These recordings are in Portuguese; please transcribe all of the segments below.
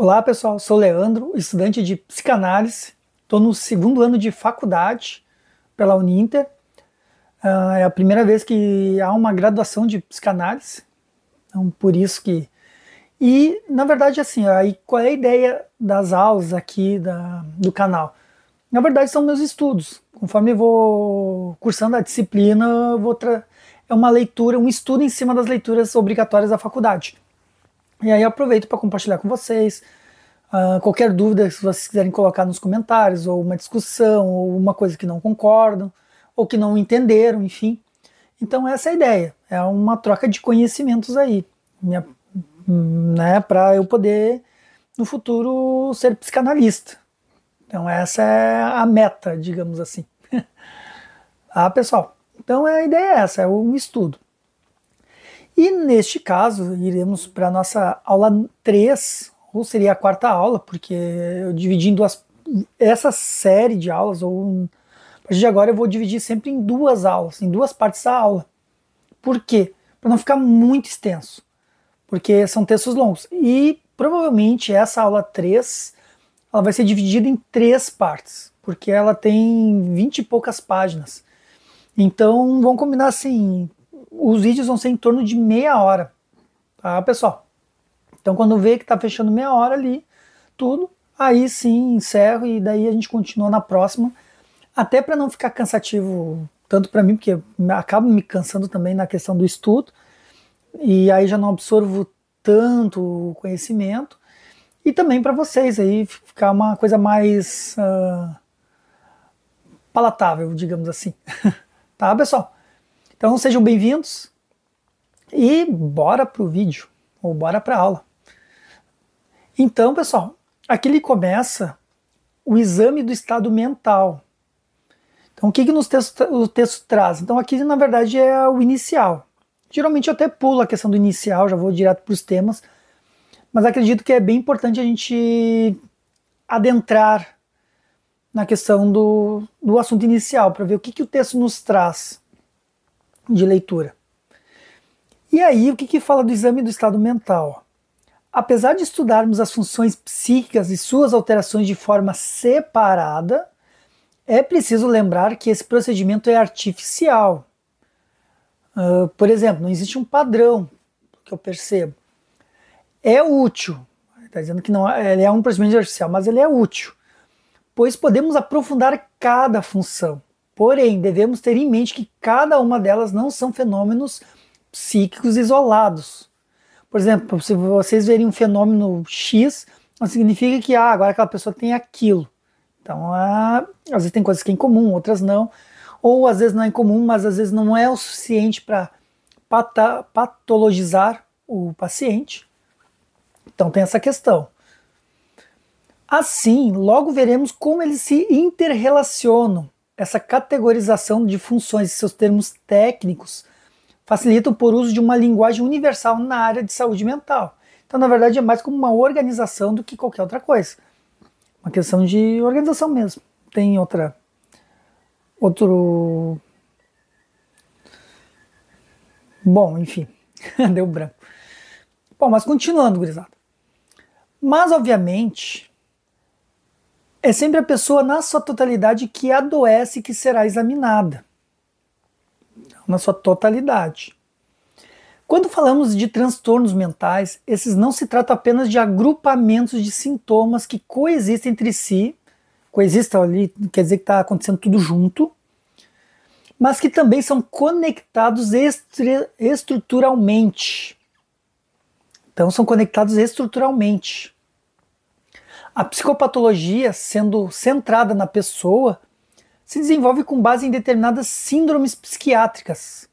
Olá pessoal, sou Leandro, estudante de psicanálise, estou no segundo ano de faculdade pela Uninter. É a primeira vez que há uma graduação de psicanálise, então por isso que... E na verdade assim, aí qual é a ideia das aulas aqui do canal? Na verdade são meus estudos, conforme eu vou cursando a disciplina, é uma leitura, um estudo em cima das leituras obrigatórias da faculdade. E aí eu aproveito para compartilhar com vocês. Qualquer dúvida, se vocês quiserem colocar nos comentários, ou uma discussão, ou uma coisa que não concordam, ou que não entenderam, enfim. Então essa é a ideia, é uma troca de conhecimentos aí, né, para eu poder, no futuro, ser psicanalista. Então essa é a meta, digamos assim. Pessoal, então a ideia é essa, é um estudo. E neste caso, iremos para a nossa aula 3, ou seria a quarta aula, porque eu dividi em duas. Essa série de aulas, ou a partir de agora eu vou dividir sempre em duas aulas, em duas partes da aula. Por quê? Para não ficar muito extenso, porque são textos longos. E provavelmente essa aula 3 ela vai ser dividida em 3 partes, porque ela tem 20 e poucas páginas. Então vamos combinar assim. Os vídeos vão ser em torno de meia hora, tá, pessoal? Então, quando vê que tá fechando meia hora ali, tudo, aí sim encerro e daí a gente continua na próxima, até para não ficar cansativo tanto para mim, porque acabo me cansando também na questão do estudo, e aí já não absorvo tanto conhecimento, e também para vocês aí ficar uma coisa mais palatável, digamos assim. Tá, pessoal? Então sejam bem-vindos e bora pro vídeo, ou bora pra aula. Então, pessoal, aqui ele começa o exame do estado mental. Então, o que o texto traz? Então, aqui, na verdade, é o inicial. Geralmente eu até pulo a questão do inicial, já vou direto para os temas, mas acredito que é bem importante a gente adentrar na questão do assunto inicial, para ver o que o texto nos traz de leitura. E aí, o que fala do exame do estado mental? Apesar de estudarmos as funções psíquicas e suas alterações de forma separada, é preciso lembrar que esse procedimento é artificial. Por exemplo, não existe um padrão que eu percebo. É útil, está dizendo que não, ele é um procedimento artificial, mas ele é útil, pois podemos aprofundar cada função. Porém, devemos ter em mente que cada uma delas não são fenômenos psíquicos isolados. Por exemplo, se vocês verem um fenômeno X, não significa que agora aquela pessoa tem aquilo. Então, às vezes tem coisas que é em comum, outras não. Ou às vezes não é em comum, mas às vezes não é o suficiente para patologizar o paciente. Então tem essa questão. Assim, logo veremos como eles se interrelacionam. Essa categorização de funções e seus termos técnicos facilitam por uso de uma linguagem universal na área de saúde mental. Então, na verdade, é mais como uma organização do que qualquer outra coisa. Uma questão de organização mesmo. Tem outro... Bom, enfim, deu branco. Bom, mas continuando, gurizada. Mas, obviamente, é sempre a pessoa na sua totalidade que adoece que será examinada. Na sua totalidade. Quando falamos de transtornos mentais, esses não se tratam apenas de agrupamentos de sintomas que coexistem entre si, coexistem ali, quer dizer que está acontecendo tudo junto, mas que também são conectados estruturalmente. Então são conectados estruturalmente. A psicopatologia, sendo centrada na pessoa, se desenvolve com base em determinadas síndromes psiquiátricas.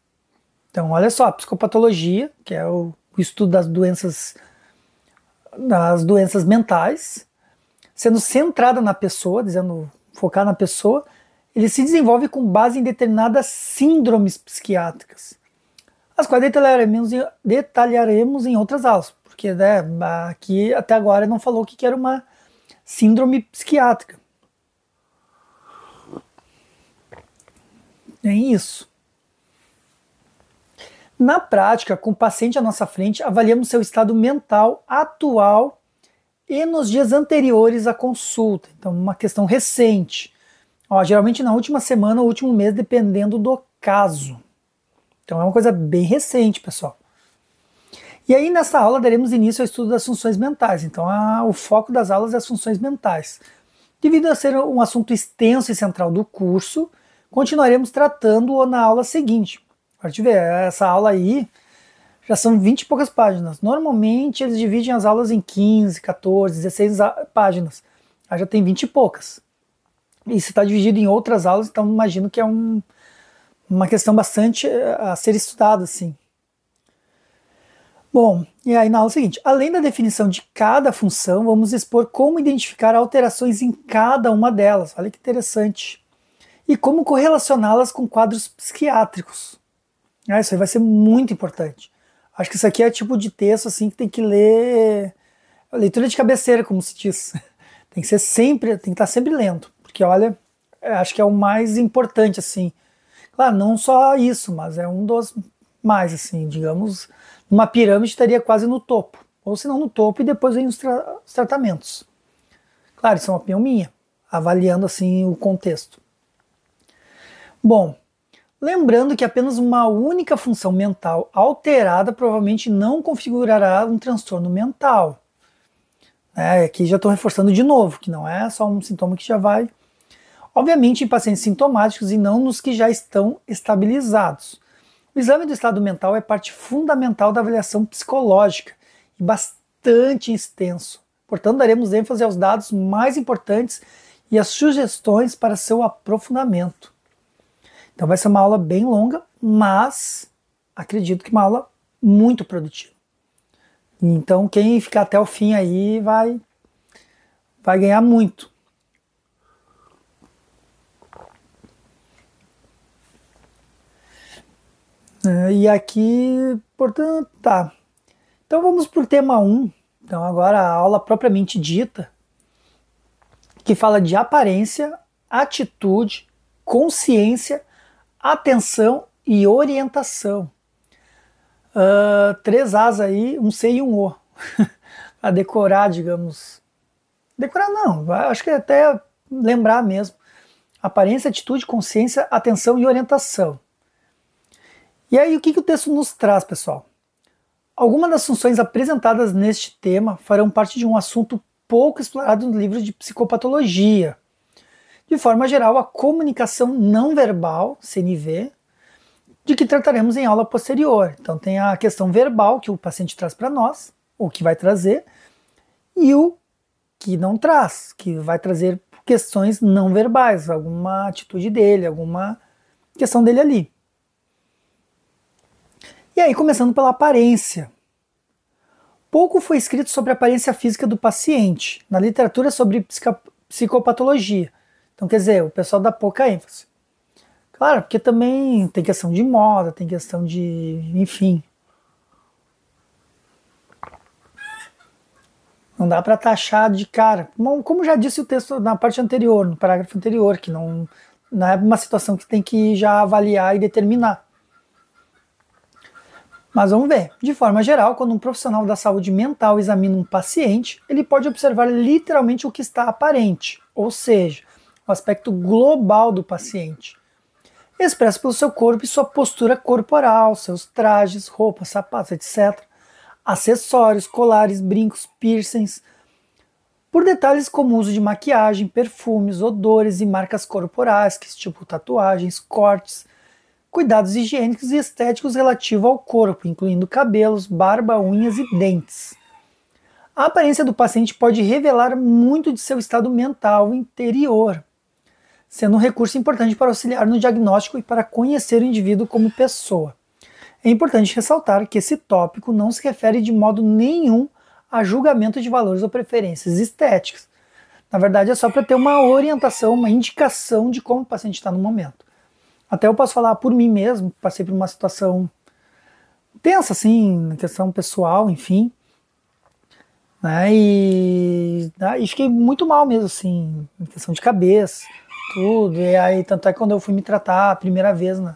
Então, olha só, a psicopatologia, que é o estudo das doenças mentais, sendo centrada na pessoa, focar na pessoa, ele se desenvolve com base em determinadas síndromes psiquiátricas, as quais detalharemos em outras aulas, porque né, aqui até agora não falou o que era uma síndrome psiquiátrica. É isso. Na prática, com o paciente à nossa frente, avaliamos seu estado mental atual e nos dias anteriores à consulta. Então, uma questão recente. Ó, geralmente na última semana ou último mês, dependendo do caso. Então, é uma coisa bem recente, pessoal. E aí, nessa aula, daremos início ao estudo das funções mentais. Então, o foco das aulas é as funções mentais. Devido a ser um assunto extenso e central do curso, continuaremos tratando-o na aula seguinte. Pode ver, essa aula aí já são 20 e poucas páginas. Normalmente eles dividem as aulas em 15, 14, 16 páginas. Aí já tem 20 e poucas. E se está dividido em outras aulas, então imagino que é uma questão bastante a ser estudada, assim. Bom, e aí na aula seguinte, além da definição de cada função, vamos expor como identificar alterações em cada uma delas. Olha que interessante. E como correlacioná-las com quadros psiquiátricos. Isso aí vai ser muito importante. Acho que isso aqui é tipo de texto assim que tem que ler, leitura de cabeceira, como se diz. Tem que ser sempre, tem que estar sempre lendo, porque olha, acho que é o mais importante assim. Claro, não só isso, mas é um dos mais assim, digamos, uma pirâmide estaria quase no topo, ou se não no topo e depois vem os tratamentos. Claro, isso é uma opinião minha, avaliando assim o contexto. Bom, lembrando que apenas uma única função mental alterada provavelmente não configurará um transtorno mental. Aqui já estou reforçando de novo, que não é só um sintoma que já vai... Obviamente em pacientes sintomáticos e não nos que já estão estabilizados. O exame do estado mental é parte fundamental da avaliação psicológica e bastante extenso. Portanto, daremos ênfase aos dados mais importantes e às sugestões para seu aprofundamento. Então vai ser uma aula bem longa, mas acredito que uma aula muito produtiva. Então quem ficar até o fim aí vai ganhar muito. E aqui, portanto, tá. Então vamos para o tema 1. Então agora a aula propriamente dita, que fala de aparência, atitude, consciência, atenção e orientação. 3 As aí, um C e um O. Para decorar, digamos. Decorar não, acho que até lembrar mesmo. Aparência, atitude, consciência, atenção e orientação. E aí o que o texto nos traz, pessoal? Algumas das funções apresentadas neste tema farão parte de um assunto pouco explorado no livro de psicopatologia. De forma geral, a comunicação não verbal, CNV, de que trataremos em aula posterior. Então tem a questão verbal que o paciente traz para nós, ou que vai trazer, e o que não traz, que vai trazer questões não verbais, alguma atitude dele, alguma questão dele ali. E aí, começando pela aparência. Pouco foi escrito sobre a aparência física do paciente, na literatura sobre psicopatologia. Então, quer dizer, o pessoal dá pouca ênfase. Claro, porque também tem questão de moda, tem questão de... enfim. Não dá para taxar de cara. Como já disse o texto na parte anterior, no parágrafo anterior, que não é uma situação que tem que já avaliar e determinar. Mas vamos ver. De forma geral, quando um profissional da saúde mental examina um paciente, ele pode observar literalmente o que está aparente, ou seja, o aspecto global do paciente, expresso pelo seu corpo e sua postura corporal, seus trajes, roupas, sapatos, etc., acessórios, colares, brincos, piercings, por detalhes como o uso de maquiagem, perfumes, odores e marcas corporais, tipo tatuagens, cortes, cuidados higiênicos e estéticos relativos ao corpo, incluindo cabelos, barba, unhas e dentes. A aparência do paciente pode revelar muito de seu estado mental interior, sendo um recurso importante para auxiliar no diagnóstico e para conhecer o indivíduo como pessoa. É importante ressaltar que esse tópico não se refere de modo nenhum a julgamento de valores ou preferências estéticas. Na verdade, é só para ter uma orientação, uma indicação de como o paciente está no momento. Até eu posso falar por mim mesmo, passei por uma situação tensa, assim, na questão pessoal, enfim. Né, e fiquei muito mal mesmo, assim, em questão de cabeça, tudo. E aí, tanto é que quando eu fui me tratar a primeira vez, né,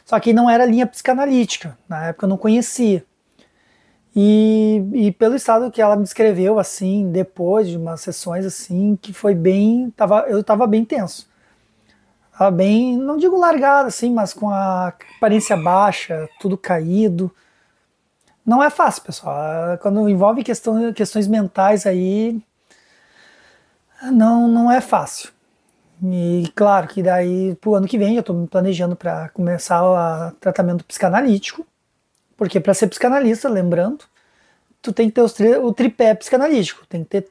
só que não era linha psicanalítica, na época eu não conhecia. E pelo estado que ela me descreveu, assim, depois de umas sessões, assim, que foi bem, eu tava bem tenso. Tava bem, não digo largado, assim, mas com a aparência baixa, tudo caído. Não é fácil, pessoal. Quando envolve questões mentais aí, não é fácil. E claro que daí, pro ano que vem, eu estou me planejando para começar o tratamento psicanalítico, porque para ser psicanalista, lembrando, tu tem que ter o tripé psicanalítico, tem que ter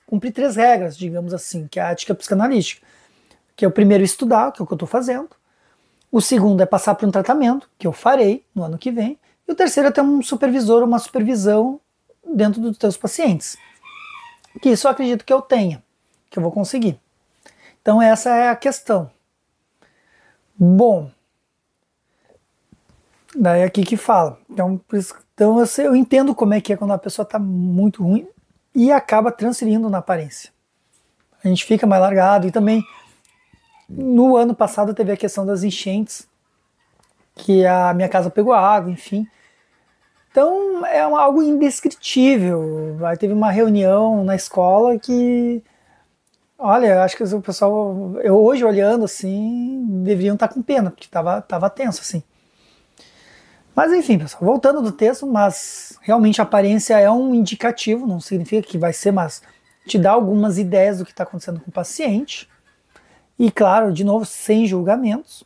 cumprir 3 regras, digamos assim, que é a ética psicanalítica, que é o primeiro estudar, que é o que eu estou fazendo, o segundo é passar por um tratamento, que eu farei no ano que vem, e o terceiro é ter um supervisor, uma supervisão dentro dos teus pacientes, que isso eu acredito que eu tenha, que eu vou conseguir. Então essa é a questão. Bom, daí é aqui que fala. Então eu entendo como é que é quando a pessoa está muito ruim e acaba transferindo na aparência. A gente fica mais largado. E também no ano passado teve a questão das enchentes, que a minha casa pegou água, enfim. Então é algo indescritível. Aí teve uma reunião na escola que, olha, acho que o pessoal, eu hoje olhando assim, deveriam estar com pena, porque tava tenso assim. Mas enfim, pessoal, voltando do texto, mas realmente a aparência é um indicativo, não significa que vai ser, mas te dá algumas ideias do que está acontecendo com o paciente. E claro, de novo, sem julgamentos.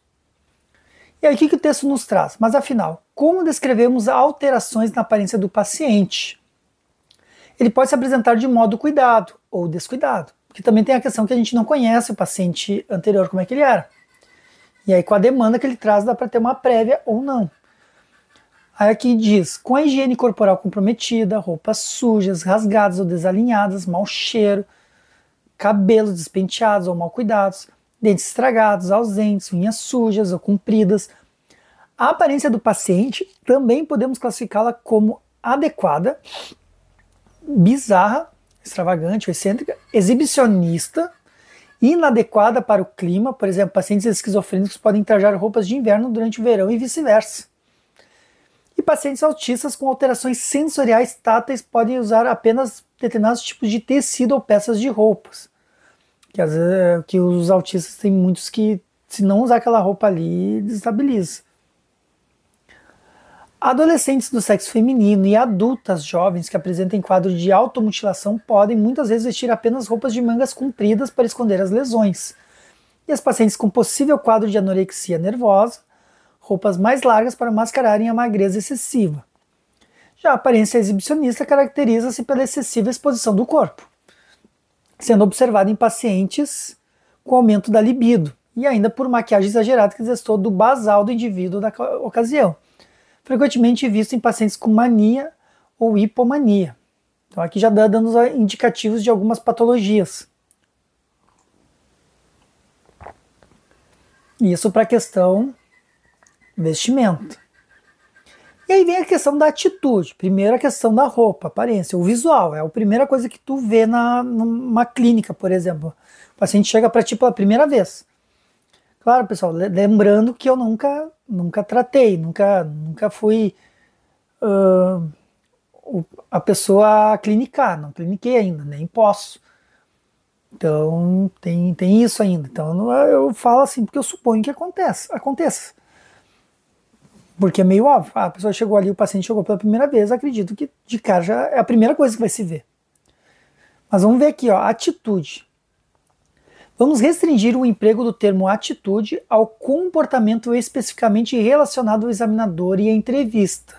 E aí o que o texto nos traz? Mas afinal, como descrevemos alterações na aparência do paciente? Ele pode se apresentar de modo cuidado ou descuidado, porque também tem a questão que a gente não conhece o paciente anterior, como é que ele era. E aí com a demanda que ele traz dá para ter uma prévia ou não. Aí aqui diz, com a higiene corporal comprometida, roupas sujas, rasgadas ou desalinhadas, mau cheiro, cabelos despenteados ou mal cuidados, dentes estragados, ausentes, unhas sujas ou compridas. A aparência do paciente também podemos classificá-la como adequada, bizarra, extravagante ou excêntrica, exibicionista, inadequada para o clima, por exemplo, pacientes esquizofrênicos podem trajar roupas de inverno durante o verão e vice-versa. E pacientes autistas com alterações sensoriais táteis podem usar apenas determinados tipos de tecido ou peças de roupas. Que, às vezes, que os autistas têm muitos que, se não usar aquela roupa ali, desestabiliza. Adolescentes do sexo feminino e adultas jovens que apresentem quadro de automutilação podem muitas vezes vestir apenas roupas de mangas compridas para esconder as lesões. E as pacientes com possível quadro de anorexia nervosa, roupas mais largas para mascararem a magreza excessiva. Já a aparência exibicionista caracteriza-se pela excessiva exposição do corpo, sendo observada em pacientes com aumento da libido e ainda por maquiagem exagerada que exestou do basal do indivíduo da ocasião, frequentemente visto em pacientes com mania ou hipomania. Então aqui já dando indicativos de algumas patologias. Isso para a questão vestimento. E aí vem a questão da atitude. Primeiro a questão da roupa, aparência, o visual. É a primeira coisa que tu vê numa clínica, por exemplo. O paciente chega para ti pela primeira vez. Claro, pessoal, lembrando que eu nunca tratei, nunca fui a pessoa a clinicar. Não cliniquei ainda, nem posso. Então tem isso ainda. Então eu falo assim porque eu suponho que aconteça. Porque é meio óbvio. A pessoa chegou ali, o paciente chegou pela primeira vez, acredito que de cara já é a primeira coisa que vai se ver. Mas vamos ver aqui, ó, atitude. Vamos restringir o emprego do termo atitude ao comportamento especificamente relacionado ao examinador e à entrevista.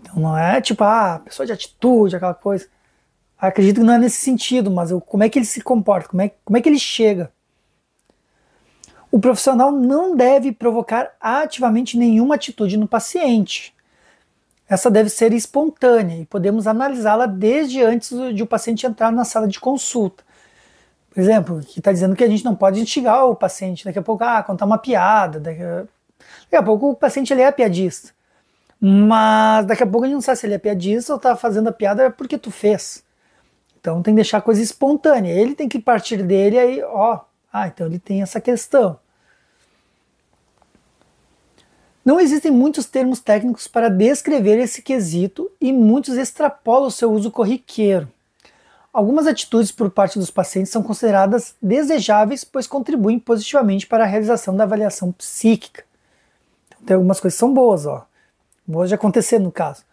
Então não é tipo, pessoa de atitude, aquela coisa. Acredito que não é nesse sentido, mas como é que ele se comporta, como é que ele chega. O profissional não deve provocar ativamente nenhuma atitude no paciente. Essa deve ser espontânea e podemos analisá-la desde antes de o paciente entrar na sala de consulta. Por exemplo, que está dizendo que a gente não pode instigar o paciente. Daqui a pouco, contar uma piada. Daqui a pouco o paciente ele é piadista. Mas daqui a pouco a gente não sabe se ele é piadista ou está fazendo a piada porque tu fez. Então tem que deixar a coisa espontânea. Ele tem que partir dele aí, então ele tem essa questão. Não existem muitos termos técnicos para descrever esse quesito e muitos extrapolam o seu uso corriqueiro. Algumas atitudes por parte dos pacientes são consideradas desejáveis, pois contribuem positivamente para a realização da avaliação psíquica. Então, tem algumas coisas que são boas, boas de acontecer no caso,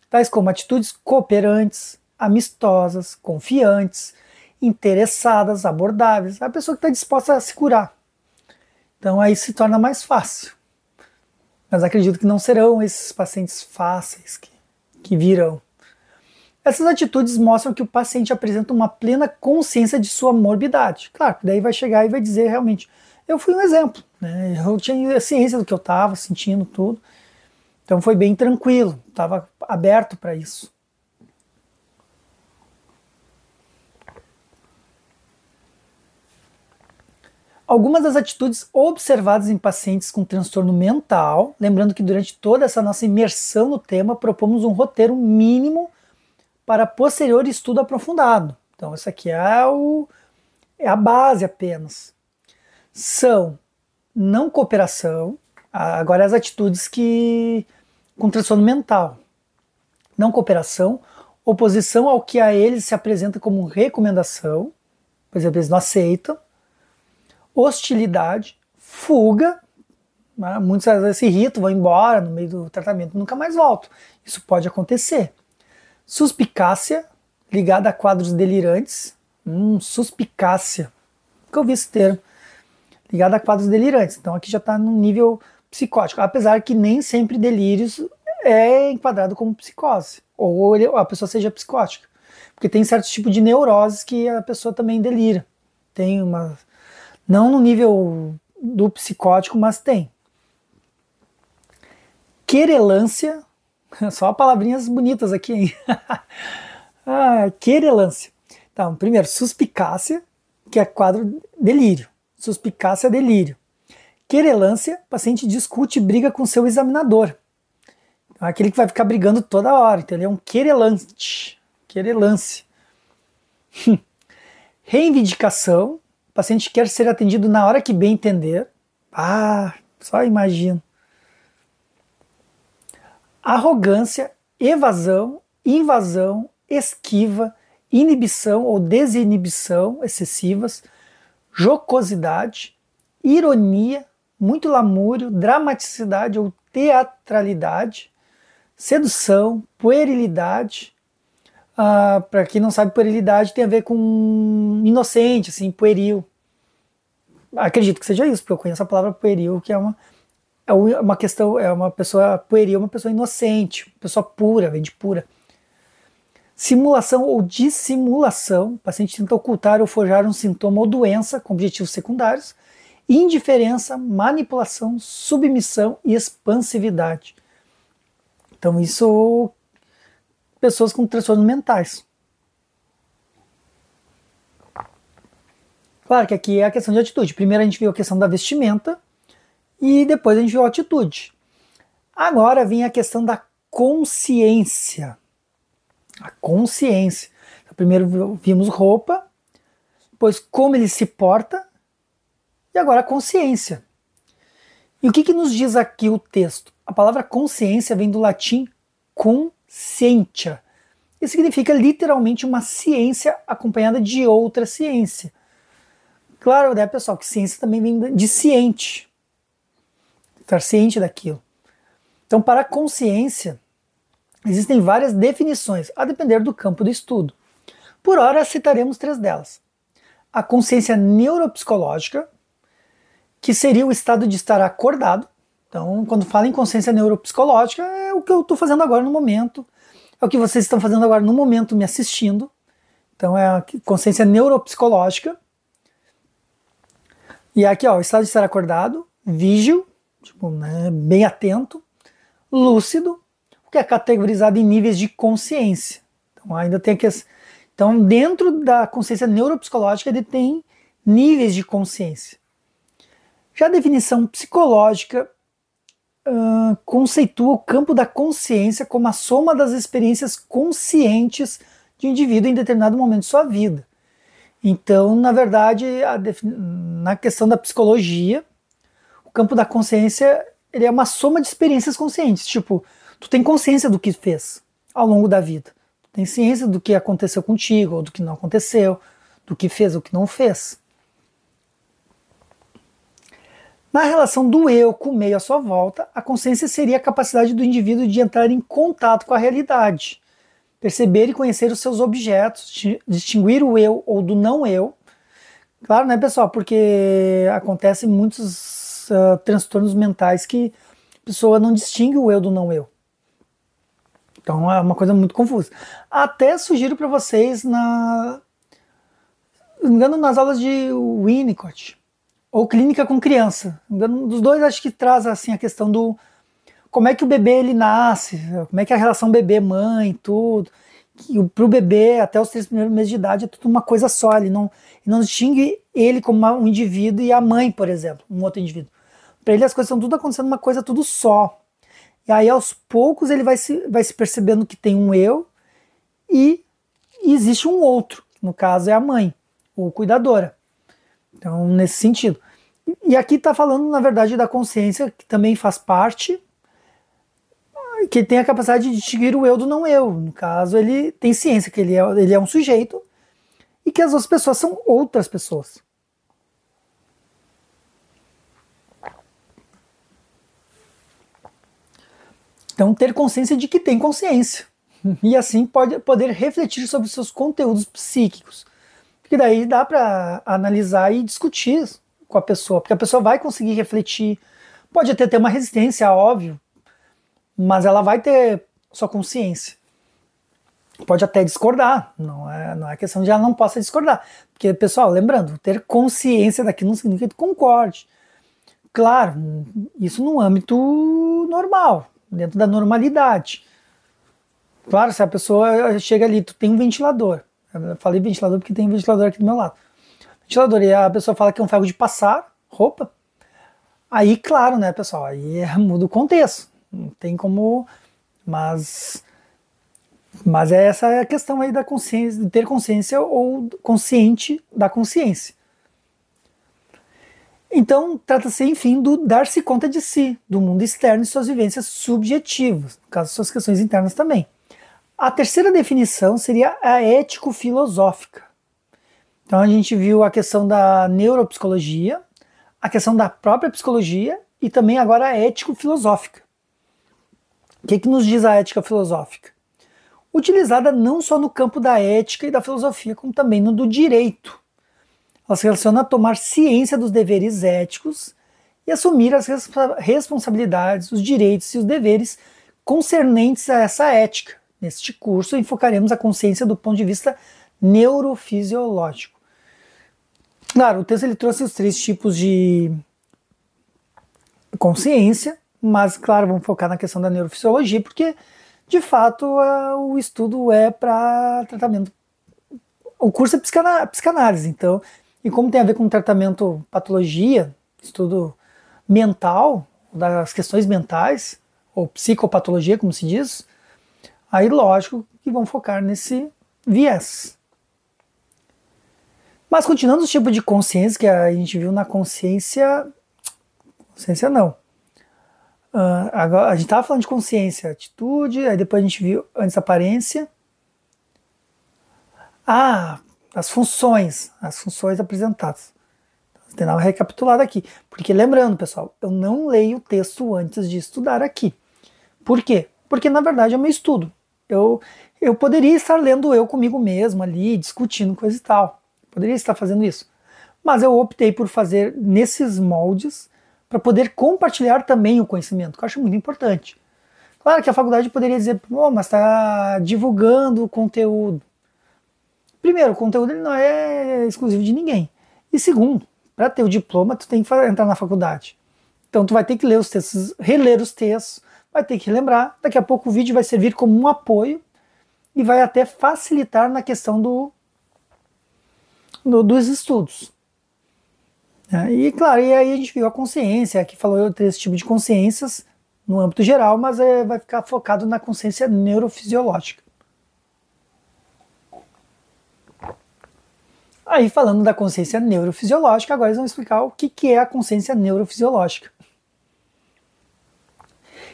tais como atitudes cooperantes, amistosas, confiantes, interessadas, abordáveis, a pessoa que está disposta a se curar. Então aí se torna mais fácil. Mas acredito que não serão esses pacientes fáceis que virão. Essas atitudes mostram que o paciente apresenta uma plena consciência de sua morbidade. Claro, daí vai chegar e vai dizer realmente, eu fui um exemplo, né? Eu tinha ciência do que eu estava sentindo, tudo. Então foi bem tranquilo, estava aberto para isso. Algumas das atitudes observadas em pacientes com transtorno mental, lembrando que durante toda essa nossa imersão no tema, propomos um roteiro mínimo para posterior estudo aprofundado. Então, isso aqui é a base apenas. São não cooperação, agora as atitudes com transtorno mental. Não cooperação, oposição ao que a eles se apresenta como recomendação, por exemplo, eles não aceitam. Hostilidade, fuga, muitas vezes se irritam, vão embora no meio do tratamento, nunca mais voltam. Isso pode acontecer. Suspicácia, ligada a quadros delirantes. Suspicácia, nunca ouvi esse termo. Ligada a quadros delirantes, então aqui já está no nível psicótico, apesar que nem sempre delírios é enquadrado como psicose, ou a pessoa seja psicótica, porque tem certos tipos de neuroses que a pessoa também delira. Tem uma... Não no nível do psicótico, mas tem. Querelância, só palavrinhas bonitas aqui, hein? Querelância. Então, primeiro, suspicácia, que é quadro delírio. Suspicácia, delírio. Querelância, o paciente discute e briga com seu examinador. Então, aquele que vai ficar brigando toda hora, então ele é um querelante. Querelância. Reivindicação. O paciente quer ser atendido na hora que bem entender. Só imagino. Arrogância, evasão, invasão, esquiva, inibição ou desinibição excessivas, jocosidade, ironia, muito lamúrio, dramaticidade ou teatralidade, sedução, puerilidade. Para quem não sabe, puerilidade tem a ver com inocente, assim, pueril. Acredito que seja isso, porque eu conheço a palavra pueril, que é uma questão, é uma pessoa pueril, uma pessoa inocente, uma pessoa pura, vem de pura. Simulação ou dissimulação, o paciente tenta ocultar ou forjar um sintoma ou doença com objetivos secundários. Indiferença, manipulação, submissão e expansividade. Então isso... pessoas com transtornos mentais. Claro que aqui é a questão de atitude. Primeiro a gente viu a questão da vestimenta e depois a gente viu a atitude. Agora vem a questão da consciência. A consciência. Então, primeiro vimos roupa, depois como ele se porta e agora a consciência. E o que nos diz aqui o texto? A palavra consciência vem do latim conscientia. Isso significa literalmente uma ciência acompanhada de outra ciência. Claro, né, pessoal, que ciência também vem de ciente. Estar ciente daquilo. Então, para a consciência, existem várias definições, a depender do campo do estudo. Por hora, citaremos 3 delas. A consciência neuropsicológica, que seria o estado de estar acordado. Então, quando fala em consciência neuropsicológica, é o que eu estou fazendo agora no momento, é o que vocês estão fazendo agora no momento me assistindo. Então, é a consciência neuropsicológica. E aqui, o estado de estar acordado, vígil, bem atento, lúcido, o que é categorizado em níveis de consciência. Então, ainda tem Então, dentro da consciência neuropsicológica, ele tem níveis de consciência. Já a definição psicológica conceitua o campo da consciência como a soma das experiências conscientes de um indivíduo em determinado momento de sua vida. Então, na verdade, na questão da psicologia, o campo da consciência ele é uma soma de experiências conscientes. Tipo, tu tem consciência do que fez ao longo da vida. Tu tem ciência do que aconteceu contigo, ou do que não aconteceu, do que fez ou que não fez. Na relação do eu com o meio à sua volta, a consciência seria a capacidade do indivíduo de entrar em contato com a realidade, perceber e conhecer os seus objetos, distinguir o eu ou do não eu. Claro, né, pessoal? Porque acontecem muitos transtornos mentais que a pessoa não distingue o eu do não eu. Então é uma coisa muito confusa. Até sugiro para vocês, não me engano, nas aulas de Winnicott, ou Clínica com Criança. Dos dois, acho que traz assim, a questão do como é que o bebê ele nasce, como é que é a relação bebê-mãe, tudo. Para o bebê, até os 3 primeiros meses de idade, é tudo uma coisa só. Ele não distingue ele como um indivíduo e a mãe, por exemplo, um outro indivíduo. Para ele as coisas estão tudo acontecendo uma coisa tudo só. E aí aos poucos ele vai se percebendo que tem um eu e existe um outro, que no caso é a mãe, ou cuidadora. Então, nesse sentido. E aqui está falando, na verdade, da consciência, que também faz parte, que tem a capacidade de distinguir o eu do não eu. No caso, ele tem ciência que ele é um sujeito e que as outras pessoas são outras pessoas. Então, ter consciência de que tem consciência. E assim poder refletir sobre seus conteúdos psíquicos. Porque daí dá para analisar e discutir com a pessoa, porque a pessoa vai conseguir refletir, pode até ter uma resistência, óbvio, mas ela vai ter sua consciência. Pode até discordar, não é questão de ela não possa discordar. Porque, pessoal, lembrando, ter consciência daqui não significa que tu concorde. Claro, isso no âmbito normal, dentro da normalidade. Claro, se a pessoa chega ali, tu tem um ventilador. Eu falei ventilador porque tem um ventilador aqui do meu lado. Ventilador, e a pessoa fala que é um ferro de passar roupa. Aí, claro, né, pessoal, aí muda o contexto. Não tem como... Mas é essa a questão aí da consciência, de ter consciência ou consciente da consciência. Então, trata-se, enfim, do dar-se conta de si, do mundo externo e suas vivências subjetivas, no caso, suas questões internas também. A terceira definição seria a ético-filosófica. Então a gente viu a questão da neuropsicologia, a questão da própria psicologia e também agora a ético-filosófica. O que nos diz a ética filosófica? Utilizada não só no campo da ética e da filosofia, como também no do direito. Ela se relaciona a tomar ciência dos deveres éticos e assumir as responsabilidades, os direitos e os deveres concernentes a essa ética. Neste curso, enfocaremos a consciência do ponto de vista neurofisiológico. Claro, o texto ele trouxe os 3 tipos de consciência, mas, claro, vamos focar na questão da neurofisiologia, porque, de fato, o estudo é para tratamento. O curso é psicanálise, então, e como tem a ver com tratamento patologia, estudo mental, das questões mentais, ou psicopatologia, como se diz, aí, lógico, que vão focar nesse viés. Mas continuando os tipos de consciência que a gente viu na consciência... Consciência não. Agora, a gente estava falando de consciência, atitude, aí depois a gente viu antes a aparência. As funções apresentadas. Vou tentar recapitular aqui. Porque lembrando, pessoal, eu não leio o texto antes de estudar aqui. Por quê? Porque na verdade é o meu estudo. Eu poderia estar lendo eu comigo mesmo ali, discutindo coisa e tal. Poderia estar fazendo isso. Mas eu optei por fazer nesses moldes para poder compartilhar também o conhecimento, que eu acho muito importante. Claro que a faculdade poderia dizer, mas está divulgando o conteúdo. Primeiro, o conteúdo ele não é exclusivo de ninguém. E segundo, para ter o diploma, tu tem que entrar na faculdade. Então tu vai ter que ler os textos, reler os textos, vai ter que relembrar. Daqui a pouco o vídeo vai servir como um apoio e vai até facilitar na questão dos estudos. E claro, e aí a gente viu a consciência, aqui falou 3 tipos de consciências no âmbito geral, mas vai ficar focado na consciência neurofisiológica. Aí falando da consciência neurofisiológica, agora eles vão explicar o que é a consciência neurofisiológica.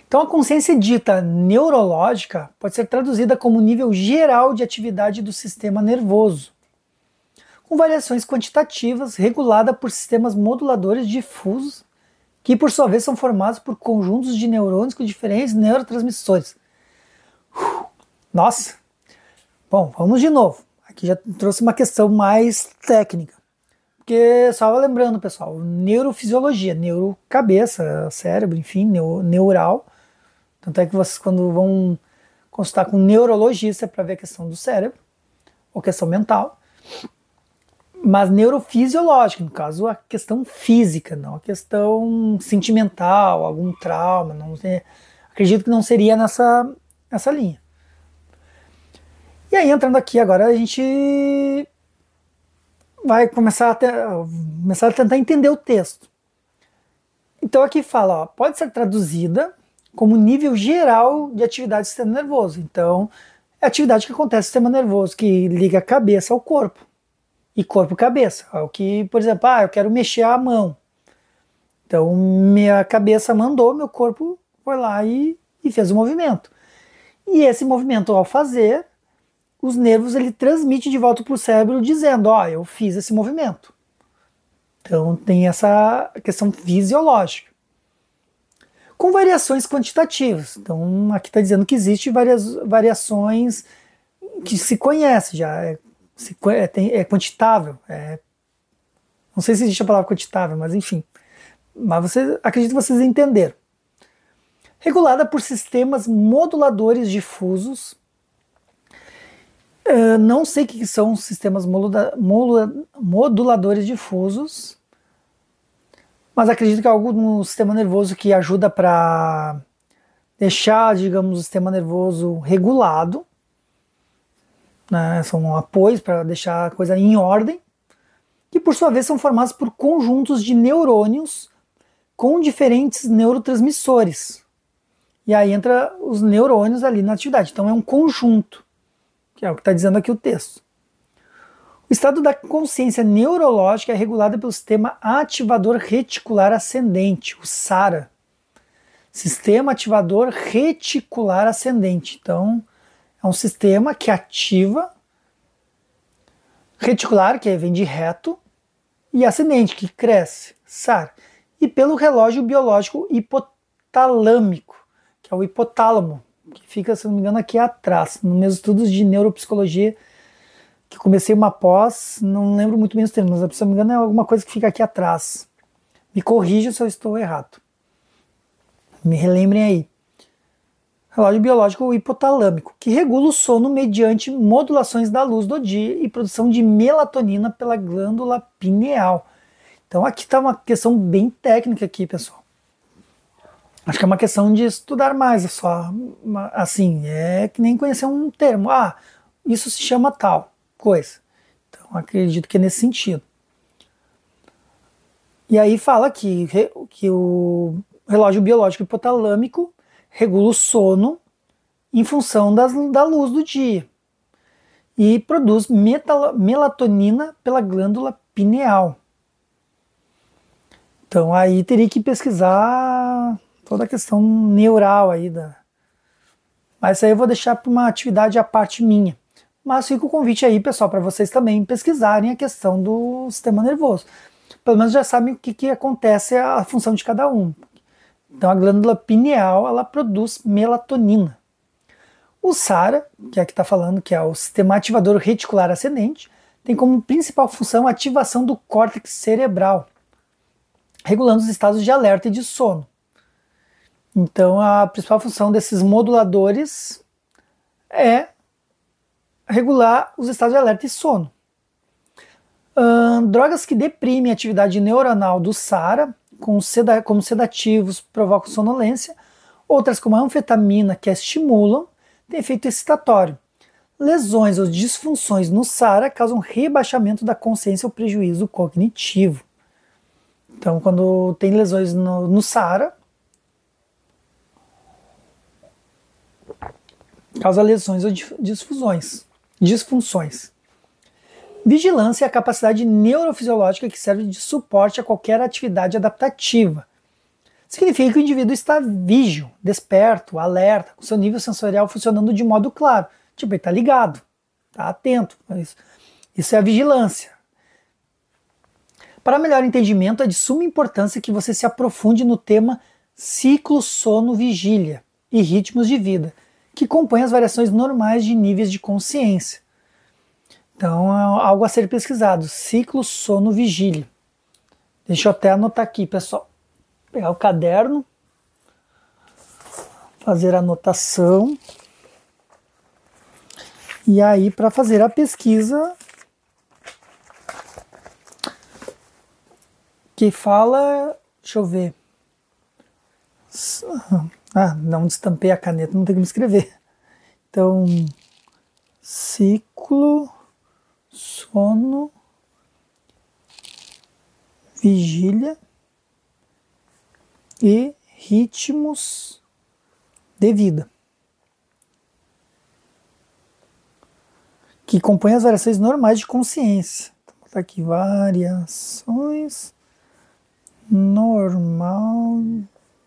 Então, a consciência dita neurológica pode ser traduzida como nível geral de atividade do sistema nervoso, com variações quantitativas regulada por sistemas moduladores difusos, que por sua vez são formados por conjuntos de neurônios com diferentes neurotransmissores. Nossa! Bom, vamos de novo. Aqui já trouxe uma questão mais técnica. Porque, só lembrando, pessoal, neurofisiologia, neurocabeça, cérebro, enfim, neural. Tanto é que vocês, quando vão consultar com um neurologista para ver a questão do cérebro, ou questão mental, mas neurofisiológica, no caso, a questão física, não a questão sentimental, algum trauma, não sei, acredito que não seria nessa linha. E aí, entrando aqui agora, a gente vai começar a tentar entender o texto. Então aqui fala, ó, pode ser traduzida como nível geral de atividade do sistema nervoso. Então, é a atividade que acontece no sistema nervoso, que liga a cabeça ao corpo. E corpo-cabeça. É o que, por exemplo, eu quero mexer a mão. Então, minha cabeça mandou, meu corpo foi lá e fez o movimento. E esse movimento, ao fazer, os nervos ele transmite de volta para o cérebro dizendo, eu fiz esse movimento. Então tem essa questão fisiológica. Com variações quantitativas. Então aqui está dizendo que existe várias variações que se conhece já, é quantitável. Não sei se existe a palavra quantitável, mas enfim. Mas acredito que vocês entenderam. Regulada por sistemas moduladores difusos. Não sei o que são sistemas moduladores difusos, mas acredito que é algo no sistema nervoso que ajuda para deixar, digamos, o sistema nervoso regulado, né? São apoios para deixar a coisa em ordem, que por sua vez são formados por conjuntos de neurônios com diferentes neurotransmissores. E aí entra os neurônios ali na atividade. Então é um conjunto, que é o que está dizendo aqui o texto. O estado da consciência neurológica é regulado pelo sistema ativador reticular ascendente, o SARA. Sistema ativador reticular ascendente. Então, é um sistema que ativa, reticular, que vem de reto, e ascendente, que cresce, SARA. E pelo relógio biológico hipotalâmico, que é o hipotálamo, que fica, se não me engano, aqui atrás. Nos meus estudos de neuropsicologia, que comecei uma pós, não lembro muito bem os termos, mas se não me engano é alguma coisa que fica aqui atrás. Me corrija se eu estou errado. Me relembrem aí. Relógio biológico hipotalâmico, que regula o sono mediante modulações da luz do dia e produção de melatonina pela glândula pineal. Então aqui está uma questão bem técnica aqui, pessoal. Acho que é uma questão de estudar mais, é só assim, é que nem conhecer um termo. Isso se chama tal coisa. Então acredito que é nesse sentido. E aí fala que o relógio biológico hipotalâmico regula o sono em função da luz do dia e produz melatonina pela glândula pineal. Então aí teria que pesquisar toda a questão neural aí mas isso aí eu vou deixar para uma atividade à parte minha. Mas fica o convite aí, pessoal, para vocês também pesquisarem a questão do sistema nervoso. Pelo menos já sabem o que acontece, a função de cada um. Então a glândula pineal, ela produz melatonina. O SARA, que é aqui está falando, que é o sistema ativador reticular ascendente, tem como principal função a ativação do córtex cerebral, regulando os estados de alerta e de sono. Então a principal função desses moduladores é regular os estados de alerta e sono. Drogas que deprimem a atividade neuronal do SARA, como sedativos, provocam sonolência. Outras, como a anfetamina, que a estimulam, têm efeito excitatório. Lesões ou disfunções no SARA causam rebaixamento da consciência ou prejuízo cognitivo. Então, quando tem lesões no SARA, causa lesões ou disfunções. Vigilância é a capacidade neurofisiológica que serve de suporte a qualquer atividade adaptativa, significa que o indivíduo está vígio, desperto, alerta, com seu nível sensorial funcionando de modo claro. Tipo, ele está ligado, está atento. Isso é a vigilância. Para melhor entendimento, é de suma importância que você se aprofunde no tema ciclo sono-vigília e ritmos de vida, que compõem as variações normais de níveis de consciência. Então, é algo a ser pesquisado, ciclo sono-vigília. Deixa eu até anotar aqui, pessoal. Pegar o caderno, fazer a anotação. E aí, para fazer a pesquisa, que fala, deixa eu ver. Não destampei a caneta, não tem como escrever. Então, ciclo, sono, vigília e ritmos de vida, que compõem as variações normais de consciência. Então, vou botar aqui, variações normal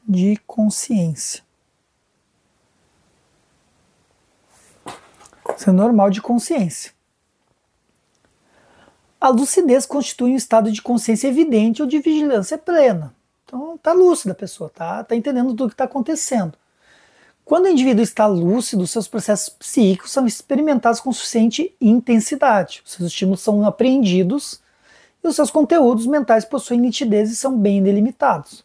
de consciência. Isso é normal de consciência. A lucidez constitui um estado de consciência evidente ou de vigilância plena. Então está lúcida a pessoa, tá entendendo tudo o que está acontecendo. Quando o indivíduo está lúcido, seus processos psíquicos são experimentados com suficiente intensidade. Os seus estímulos são apreendidos e os seus conteúdos mentais possuem nitidez e são bem delimitados.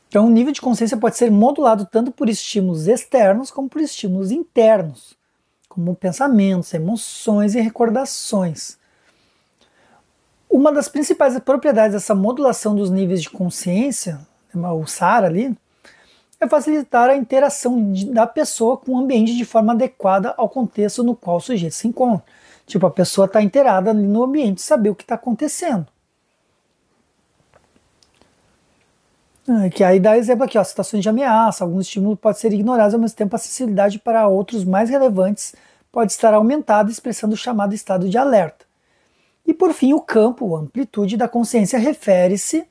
Então o nível de consciência pode ser modulado tanto por estímulos externos como por estímulos internos, como pensamentos, emoções e recordações. Uma das principais propriedades dessa modulação dos níveis de consciência, o SAR ali, é facilitar a interação da pessoa com o ambiente de forma adequada ao contexto no qual o sujeito se encontra. Tipo, a pessoa está inteirada ali no ambiente, saber o que está acontecendo. Que aí dá exemplo aqui, ó, situações de ameaça, alguns estímulos podem ser ignorados, ao mesmo tempo a sensibilidade para outros mais relevantes pode estar aumentada, expressando o chamado estado de alerta. E por fim, o campo, a amplitude da consciência refere-se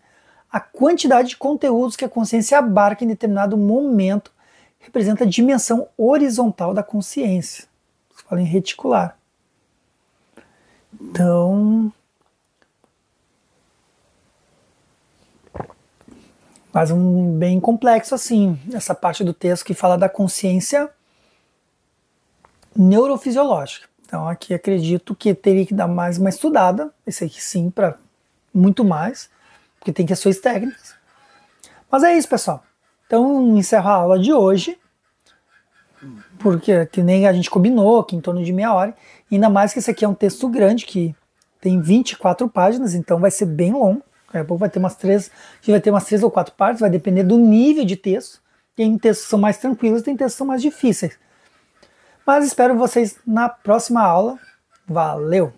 à quantidade de conteúdos que a consciência abarca em determinado momento, representa a dimensão horizontal da consciência. Se fala em reticular. Então, mas um bem complexo assim, essa parte do texto que fala da consciência neurofisiológica. Então aqui acredito que teria que dar mais uma estudada, esse aqui sim, para muito mais, porque tem questões técnicas. Mas é isso, pessoal. Então encerro a aula de hoje, porque que nem a gente combinou, que em torno de meia hora, ainda mais que esse aqui é um texto grande, que tem 24 páginas, então vai ser bem longo. Daqui a pouco vai ter umas 3 ou 4 partes, vai depender do nível de texto. Tem textos que são mais tranquilos, tem textos que são mais difíceis. Mas espero vocês na próxima aula. Valeu!